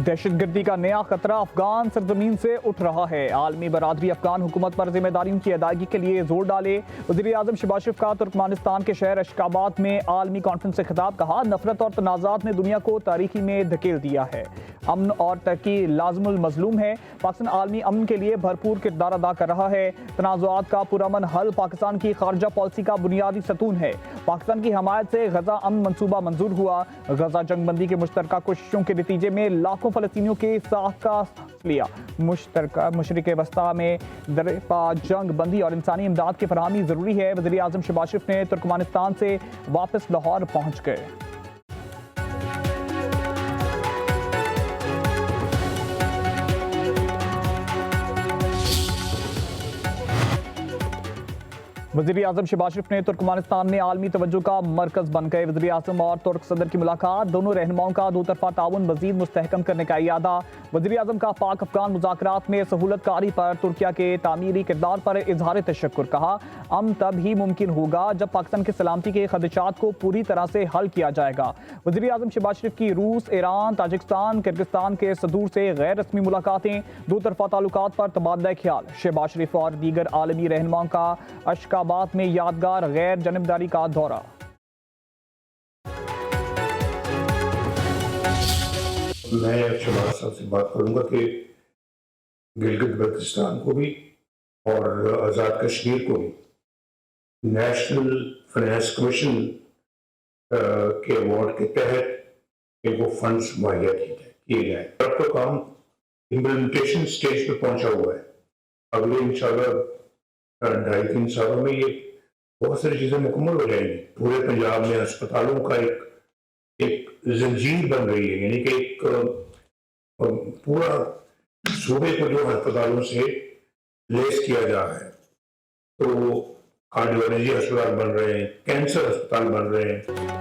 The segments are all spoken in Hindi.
दहशतगर्दी का नया खतरा अफगान सरजमीन से उठ रहा है। आलमी बरादरी अफगान हुकूमत पर जिम्मेदारियों की अदायगी के लिए जोर डाले। वज़ीर आज़म शहबाज शरीफ का तुर्कमानिस्तान के शहर अशकाबाद में आलमी कॉन्फ्रेंस से खिताब। कहा, नफरत और तनाज़ात ने दुनिया को तारीकी में धकेल दिया है। अमन और तरक्की लाज़िमुल मज़लूम है। पाकिस्तान आलमी अमन के लिए भरपूर किरदार अदा कर रहा है। तनाज़ुआत का पुरअमन हल पाकिस्तान की खारजा पॉलिसी का बुनियादी सतून है। पाकिस्तान की हमायत से गजा अमन मनसूबा मंजूर हुआ। गजा जंगबंदी की मुश्तरका कोशिशों के नतीजे में लाखों फलस्तीनियों के साथ का लिया। मुश्तरका मशरिक़ वस्ता में दरपा जंग बंदी और इंसानी इमदाद की फरहमी ज़रूरी है। वज़ीर आज़म शहबाज शरीफ ने तुर्कमानिस्तान से वापस लाहौर पहुँच गए। वज़ीर आज़म शहबाज शरीफ ने तुर्कमानिस्तान में आलमी तवज्जो का मरकज़ बन गए। वज़ीर आज़म और तुर्क सदर की मुलाकात, दोनों रहनुमाओं का दो तरफा ताउन मज़ीद मुस्तहकम करने का इरादा। वज़ीर आज़म का पाक अफगान मुज़ाकरात में सहूलतकारी पर तुर्किया के तामीरी किरदार पर इजहार तशक्कुर। कहा, अमन तब ही मुमकिन होगा जब पाकिस्तान की सलामती के खदशात को पूरी तरह से हल किया जाएगा। वज़ीर आज़म शहबाज शरीफ की रूस, ईरान, ताजिकिस्तान, किर्गिस्तान के सदूर से गैर रस्मी मुलाकातें, दो तरफा ताल्लुकात पर तबादला ख्याल। शहबाज शरीफ और दीगर आलमी रहनुमाओं का अशकाबाद में यादगार गैर जनबदारी का दौरा। मैं शहबाज साहब से बात करूंगा कि गिलगित बल्तिस्तान को भी और आज़ाद कश्मीर को भी नेशनल फाइनेंस कमीशन के अवार्ड के तहत वो फंड्स मुहैया किए जाए। अब तो काम इम्प्लीमेंटेशन स्टेज पे पहुंचा हुआ है। अगले इंशाल्लाह 2.5-3 सालों में ये बहुत सारी चीज़ें मुकम्मल हो जाएंगी। पूरे पंजाब में अस्पतालों का एक जंजीर बन रही है, यानी कि एक पूरा सूबे को जो अस्पतालों से लेस किया जा रहा है, तो कार्डियोलॉजी अस्पताल बन रहे हैं, कैंसर अस्पताल बन रहे हैं।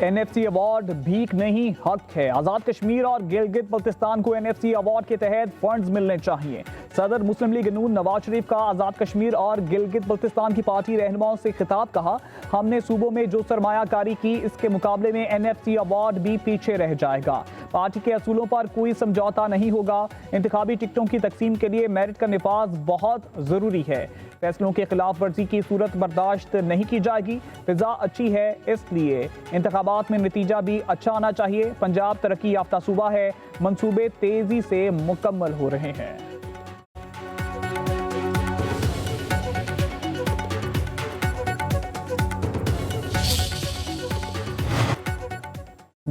NFC अवार्ड भीख नहीं, हक है। आज़ाद कश्मीर और गिलगित बल्तिस्तान को NFC अवार्ड के तहत फंड्स मिलने चाहिए। सदर मुस्लिम लीग नून नवाज शरीफ का आज़ाद कश्मीर और गिलगित बल्तिस्तान की पार्टी रहनुमाओं से खिताब। कहा, हमने सूबों में जो सरमायाकारी की, इसके मुकाबले में NFC अवार्ड भी पीछे रह जाएगा। पार्टी के असूलों पर कोई समझौता नहीं होगा। इंतखाबी टिकटों की तकसीम के लिए मेरिट का निफाज बहुत ज़रूरी है। फैसलों के खिलाफ वर्जी की सूरत बर्दाश्त नहीं की जाएगी। फिजा अच्छी है, इसलिए इंतखाबात में नतीजा भी अच्छा आना चाहिए। पंजाब तरक्की याफ्ता सूबा है, मंसूबे तेजी से मुकम्मल हो रहे हैं।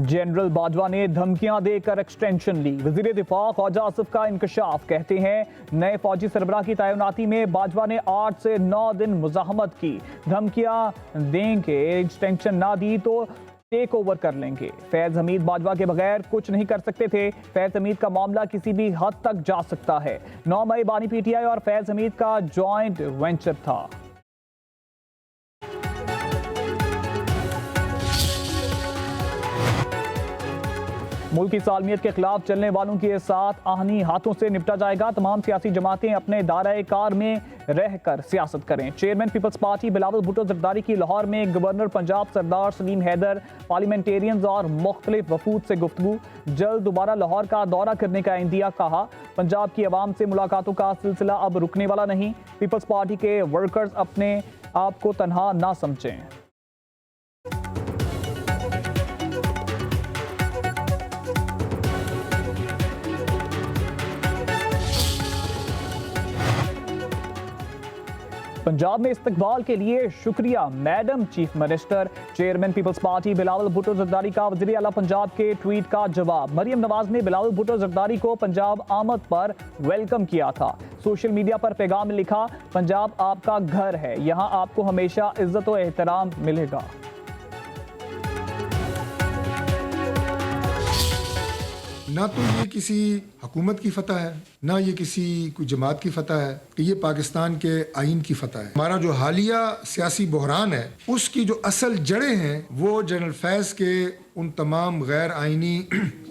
जनरल बाजवा ने धमकियां देकर एक्सटेंशन ली। वजीर दिफा ख्वाजा आसिफ का इंकशाफ। कहते हैं, नए फौजी सरबराह की तैनाती में बाजवा ने 8 से 9 दिन मुजाहमत की। धमकियां देंगे, एक्सटेंशन ना दी तो टेक ओवर कर लेंगे। फैज हमीद बाजवा के बगैर कुछ नहीं कर सकते थे। फैज हमीद का मामला किसी भी हद तक जा सकता है। 9 मई बानी PTI और फैज हमीद का जॉइंट वेंचर था। मुल्क की सालमियत के खिलाफ चलने वालों के साथ आहनी हाथों से निपटा जाएगा। तमाम सियासी जमातें अपने दायरे कार में रहकर सियासत करें। Chairman Peoples Party Bilawal Bhutto Zardari की लाहौर में गवर्नर पंजाब सरदार सलीम हैदर, पार्लियामेंटेरियंस और मुख्तलिफ वफूद से गुफ्तगू। जल्द दोबारा लाहौर का दौरा करने का इंदिया। कहा, पंजाब की आवाम से मुलाकातों का सिलसिला अब रुकने वाला नहीं। पीपल्स पार्टी के वर्कर्स अपने आप को तनहा ना समझें। पंजाब में इस्तकबाल के लिए शुक्रिया madam chief minister. Chairman Peoples Party Bilawal Bhutto Zardari का वज़ीर आला पंजाब के ट्वीट का जवाब। मरियम नवाज ने बिलावल भुट्टो जरदारी को पंजाब आमद पर वेलकम किया था। सोशल मीडिया पर पैगाम में लिखा, पंजाब आपका घर है, यहाँ आपको हमेशा इज्जत और एहतराम मिलेगा। ना तो ये किसी हुकूमत की फतह है, ना ये किसी कोई जमात की फतह है, कि ये पाकिस्तान के आइन की फतह है। हमारा जो हालिया सियासी बहरान है, उसकी जो असल जड़ें हैं वो जनरल फैज़ के उन तमाम गैर आइनी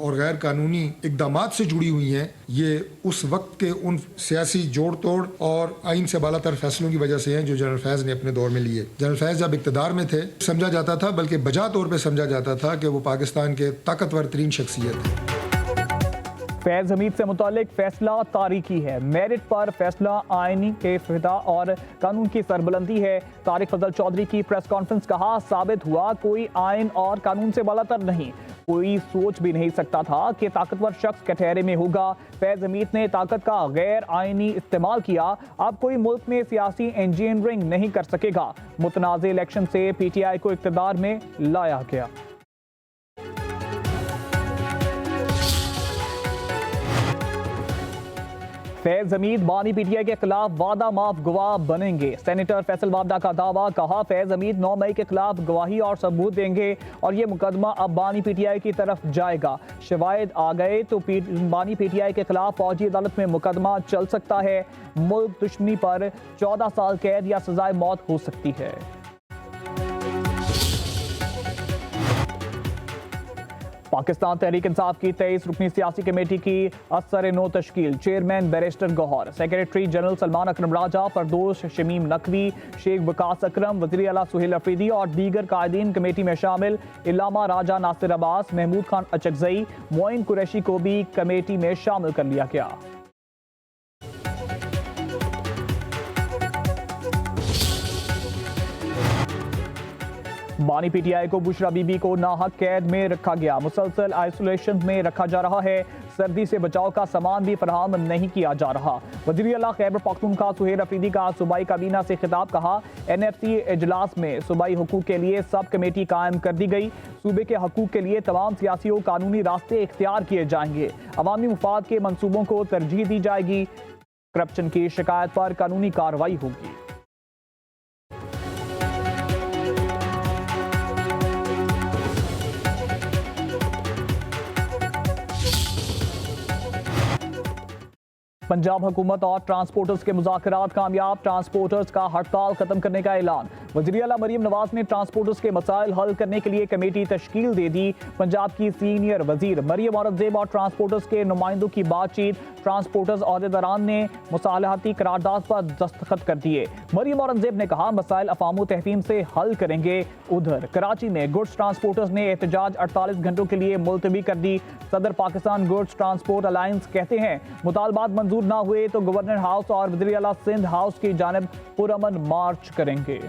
और गैर कानूनी इक़दामात से जुड़ी हुई हैं। ये उस वक्त के उन सियासी जोड़ तोड़ और आइन से बालातर फैसलों की वजह से हैं जो जनरल फैज़ ने अपने दौर में लिए। जनरल फैज़ जब इक़्तिदार में थे, समझा जाता था, बल्कि बजा तौर पर समझा जाता था कि वो पाकिस्तान के ताकतवर तरीन शख्सियत है। फैज हमीद से मुतालिक फैसला तारीखी है। मेरिट पर फैसला आईनी के फिदा और कानून की सरबुलंदी है। तारिक फजल चौधरी की प्रेस कॉन्फ्रेंस, कहा साबित हुआ कोई आइन और कानून से बालातर नहीं। कोई सोच भी नहीं सकता था कि ताकतवर शख्स कटहरे में होगा। फैज हमीद ने ताकत का गैर आईनी इस्तेमाल किया। अब कोई मुल्क में सियासी इंजीनियरिंग नहीं कर सकेगा। मुतनाज़े इलेक्शन से PTI को इक़्तिदार में लाया गया। फैज हमीद बानी PTI के खिलाफ वादा माफ गवाह बनेंगे। सेनेटर फैसल वाबडा का दावा, कहा फैज हमीद 9 मई के खिलाफ गवाही और सबूत देंगे और ये मुकदमा अब बानी PTI की तरफ जाएगा। शवाहिद आ गए तो बानी PTI के खिलाफ फौजी अदालत में मुकदमा चल सकता है। मुल्क दुश्मनी पर 14 साल कैद या सजाए मौत हो सकती है। पाकिस्तान तहरीक इंसाफ की 23 रुकनी सियासी कमेटी की असर-ए-नो तश्कील। Chairman barrister Gohar, secretary general Salman Akram Raja, Firdous Shamim Naqvi, Sheikh Waqas Akram, वज़ीर आला सुहेल अफरीदी और दीगर कायदीन कमेटी में शामिल। इल्लामा राजा नासिर अब्बास, महमूद खान अचकजई, मोइन कुरैशी को भी कमेटी में शामिल कर लिया गया। बानी PTI को बुशरा बीबी को नाहक कैद में रखा गया। मुसलसल आइसोलेशन में रखा जा रहा है। सर्दी से बचाव का सामान भी फराहम नहीं किया जा रहा। वज़ीर आला खैबर पख्तूनख्वा सुहेल अफरीदी का सूबाई काबीना से खिताब, कहा NFC इजलास में सूबाई हुकूक के लिए सब कमेटी कायम कर दी गई। सूबे के हकूक के लिए तमाम सियासी और कानूनी रास्ते इख्तियार किए जाएंगे। अवामी मुफाद के मंसूबों को तरजीह दी जाएगी। करप्शन की शिकायत पर कानूनी कार्रवाई होगी। पंजाब हुकूमत और ट्रांसपोर्टर्स के मुज़ाकरात कामयाब। ट्रांसपोर्टर्स का हड़ताल खत्म करने का ऐलान। वज़ीर आला मरियम नवाज ने ट्रांसपोर्टर्स के मसाइल हल करने के लिए कमेटी तश्कील दे दी। पंजाब की सीनियर वज़ीर मरियम औरंगज़ेब और ट्रांसपोर्टर्स के नुमाइंदों की बातचीत। ट्रांसपोर्टर्स अहदेदारान ने मुसालहती करारदाद पर दस्तखत कर दिए। मरियम औरंगज़ेब ने कहा मसाइल अफ़ाम तहफ़ीम से हल करेंगे। उधर कराची में गुड्स ट्रांसपोर्टर्स ने एहतजाज 48 घंटों के लिए मुलतवी कर दी। सदर पाकिस्तान गुड्स ट्रांसपोर्ट अलायंस कहते हैं मुतालबात मंजूर ना हुए तो गवर्नर हाउस और वज़ीर आला सिंध हाउस की जानिब पुरअमन मार्च करेंगे।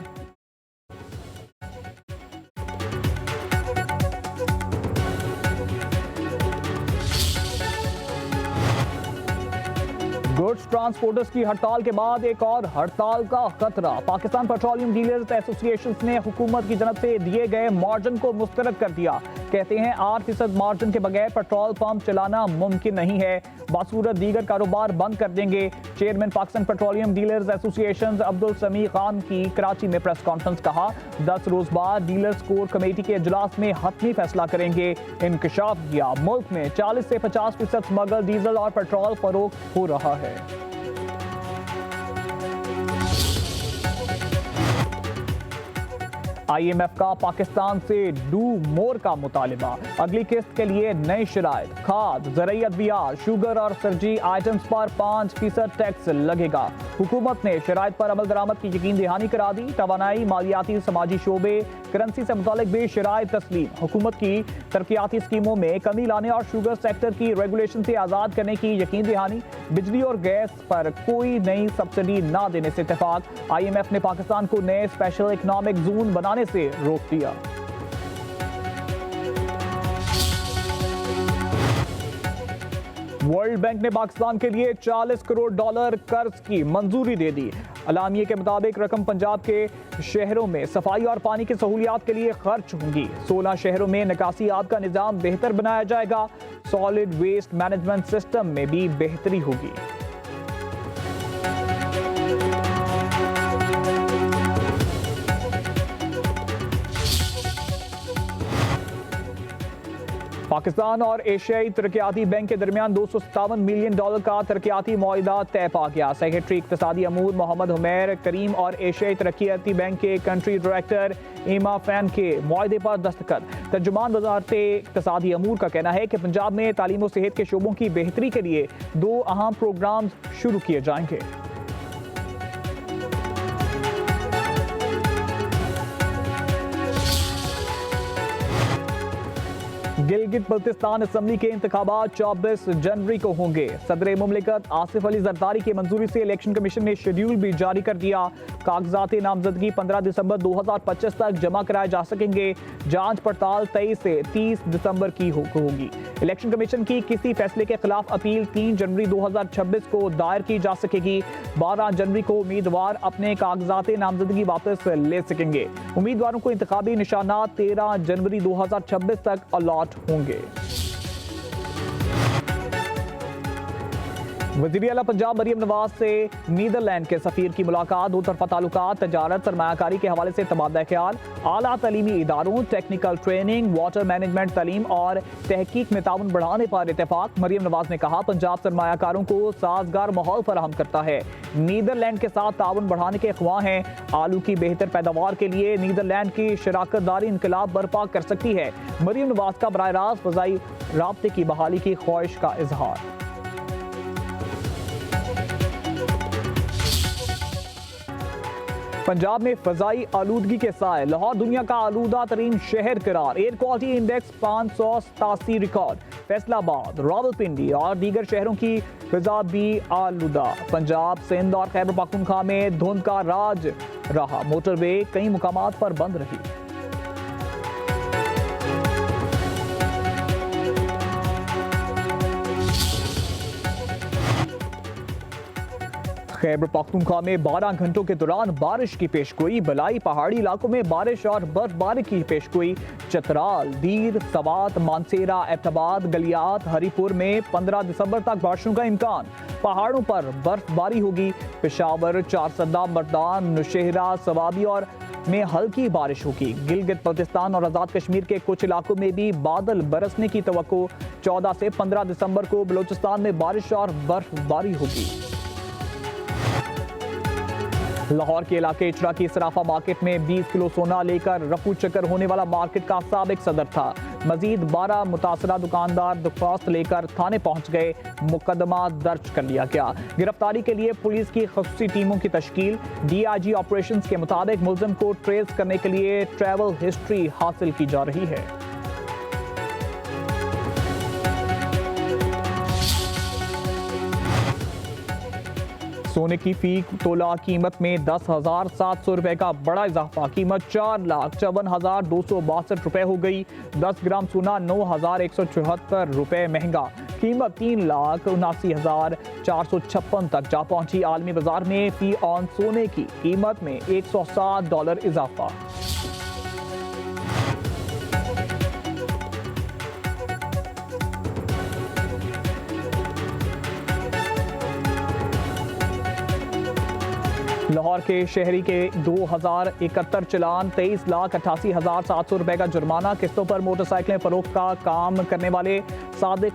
गुड्स ट्रांसपोर्टर्स की हड़ताल के बाद एक और हड़ताल का खतरा। पाकिस्तान पेट्रोलियम डीलर्स एसोसिएशन ने हुकूमत की जानब से दिए गए मार्जिन को मुस्तरद कर दिया। कहते हैं 8% मार्जिन के बगैर पेट्रोल पंप चलाना मुमकिन नहीं है। बासूरत दीगर कारोबार बंद कर देंगे। Chairman Pakistan petroleum dealers association Abdul समी खान की कराची में प्रेस कॉन्फ्रेंस, कहा 10 रोज बाद डीलर्स कोर कमेटी के इजलास में हतमी फैसला करेंगे। इंकशाफ किया मुल्क में 40 से 50% स्मगल डीजल और पेट्रोल फरोख्त हो रहा है। IMF का पाकिस्तान से डू मोर का मुतालिबा। अगली किस्त के लिए नई शराइत। खाद, ज़रूरी अद्वियात, शुगर और सर्जी आइटम्स पर 5% टैक्स लगेगा। हुकूमत ने शराइत पर अमल दरामद की यकीन दहानी करा दी। तवानाई, मालियाती, समाजी शोबे, करेंसी से मुतालिक भी शराइत तस्लीम। हुकूमत की तरक्याती स्कीमों में कमी लाने और शुगर सेक्टर की रेगुलेशन से आज़ाद करने की यकीन दहानी। बिजली और गैस पर कोई नई सब्सिडी ना देने से इत्तेफाक। IMF ने पाकिस्तान को नए स्पेशल इकनॉमिक जोन बनाने से रोक दिया। वर्ल्ड बैंक ने पाकिस्तान के लिए $40 करोड़ कर्ज की मंजूरी दे दी। अलामिये के मुताबिक रकम पंजाब के शहरों में सफाई और पानी की सहूलियात के लिए खर्च होंगी। 16 शहरों में निकासी आब का निज़ाम बेहतर बनाया जाएगा। सॉलिड वेस्ट मैनेजमेंट सिस्टम में भी बेहतरी होगी। पाकिस्तान और एशियाई तरक्याती बैंक के दरमियान $257 मिलियन का तरक्याती मुआहिदा तय पा गया। सेक्रेटरी इक्तिसादी अमूर मोहम्मद हुमैर करीम और एशियाई तरक्याती बैंक के कंट्री डायरेक्टर ईमा फैन के मुआहिदे पर दस्तखत। तर्जुमान वज़ारत इक्तिसादी अमूर का कहना है कि पंजाब में तालीम और सेहत के शोबों की बेहतरी के लिए 2 अहम प्रोग्राम शुरू किए जाएंगे। गिलगित बल्तिस्तान असम्बली के इंतखाबात 24 जनवरी को होंगे। सदर मुमलिकत आसिफ अली जरदारी की मंजूरी से इलेक्शन कमीशन ने शेड्यूल भी जारी कर दिया। कागजात नामजदगी 15 दिसंबर 2025 तक जमा कराए जा सकेंगे। जांच पड़ताल 23 से 30 दिसंबर की होगी। इलेक्शन कमीशन की किसी फैसले के खिलाफ अपील 3 जनवरी 2026 को दायर की जा सकेगी। 12 जनवरी को उम्मीदवार अपने कागजात नामजदगी वापस ले सकेंगे। उम्मीदवारों को इंतखाबी निशानात 13 जनवरी 2026 तक अलॉट होंगे। वज़ीर आला पंजाब मरियम नवाज से नीदरलैंड के सफीर की मुलाकात। दो तरफा ताल्लुकात, तजारत, सरमायाकारी के हवाले से तबादला ख्याल। आला तलीमी इदारों, टेक्निकल ट्रेनिंग, वाटर मैनेजमेंट, तलीम और तहकीक में ताउन बढ़ाने पर इत्तेफाक। मरियम नवाज ने कहा, पंजाब सरमायाकारों को साजगार माहौल फराहम करता है। नीदरलैंड के साथ ताउन बढ़ाने के ख्वाह हैं। आलू की बेहतर पैदावार के लिए नीदरलैंड की शराकत दारी इनकलाब बर्पा कर सकती है। मरियम नवाज का बराह रास्त फ़ज़ाई राब्ते की बहाली की ख्वाहिश का इजहार। पंजाब में फजाई आलूदगी के साए, लाहौर दुनिया का आलूदा तरीन शहर करार। Air quality index 587 record. Faisalabad, Rawalpindi और दीगर शहरों की फिजा भी आलूदा। पंजाब, सिंध और खैबर पख्तूनख्वा में धुंध का राज रहा। मोटरवे कई मुकामात पर बंद रही। खैबर पख्तूनख्वा में 12 घंटों के दौरान बारिश की पेशगोई। बलाई पहाड़ी इलाकों में बारिश और बर्फबारी की पेशगोई। चतराल, दीर, सवात, मानसेरा, एबटाबाद, गलियात, हरीपुर में 15 दिसंबर तक बारिशों का इम्कान। पहाड़ों पर बर्फबारी होगी। पेशावर, चारसदा, मर्दान, नौशहरा, सवाबी और में हल्की बारिश होगी। गिलगित बल्तिस्तान और आज़ाद कश्मीर के कुछ इलाकों में भी बादल बरसने की तवक्को। 14 से 15 दिसंबर को बलूचिस्तान में बारिश और बर्फबारी होगी। लाहौर के इलाके इचरा की सराफा मार्केट में 20 किलो सोना लेकर रफू चक्कर होने वाला मार्केट का साबिक सदर था। मजीद 12 मुतासरा दुकानदार दरख्वास्त लेकर थाने पहुंच गए। मुकदमा दर्ज कर लिया गया। गिरफ्तारी के लिए पुलिस की खसूसी टीमों की तश्कील। DIG ऑपरेशंस के मुताबिक मुलजिम को ट्रेस करने के लिए ट्रैवल हिस्ट्री हासिल की जा रही है। सोने की फी तोला कीमत में 10,700 रुपए का बड़ा इजाफा। कीमत 4,54,262 रुपए हो गई। 10 ग्राम सोना 9,174 रुपए महंगा। कीमत 3,79,456 तक जा पहुंची। आलमी बाजार में फी ऑन सोने की कीमत में $107 इजाफा। लाहौर के शहरी के 2071 चलान, 23,88,700 रुपए का जुर्माना। किस्तों पर मोटरसाइकिलें फरोख्त का काम करने वाले सादिक